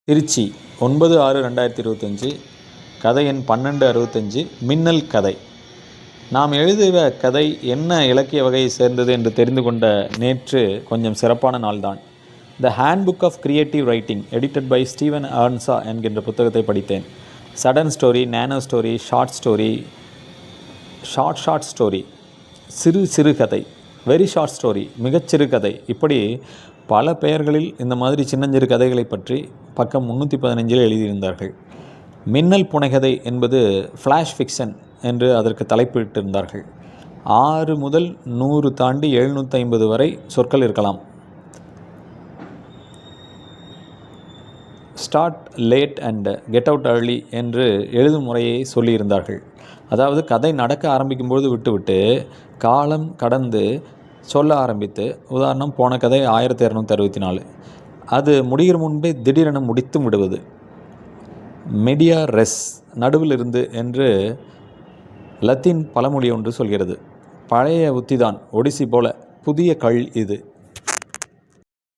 திருச்சி 9/6/2025 கதை எண் 1265 மின்னல் கதை. நாம் எழுதுகிற கதை என்ன இலக்கிய வகையை சேர்ந்தது என்று தெரிந்து கொண்ட நேற்று கொஞ்சம் சிறப்பான நாள்தான். The handbook of creative writing edited by Steven Earnshaw என்கின்ற புத்தகத்தை படித்தேன். Sudden story, nano story, short story, சிறு கதை, வெரி ஷார்ட் ஸ்டோரி, மிகச்சிறு கதை, இப்படி பல பெயர்களில் இந்த மாதிரி சின்னஞ்சிறு கதைகளை பற்றி பக்கம் 315 எழுதியிருந்தார்கள். மின்னல் புனைகதை என்பது ஃப்ளாஷ் ஃபிக்ஷன் என்று அதற்கு தலைப்பிட்டிருந்தார்கள். 6 முதல் 100 தாண்டி 750 வரை சொற்கள் இருக்கலாம். Start late and get out early என்று எழுதும் முறையை சொல்லியிருந்தார்கள். அதாவது கதை நடக்க ஆரம்பிக்கும்போது விட்டுவிட்டு காலம் கடந்து சொல்ல ஆரம்பித்து, உதாரணம் போன கதை 1264, அது முடிகிற முன்பே திடீரென முடித்து விடுவது. மெடியா ரெஸ், நடுவில் இருந்து என்று லத்தீன் பழமொழி ஒன்று சொல்கிறது. பழைய உத்திதான், ஒடிசி போல புதிய கள் இது.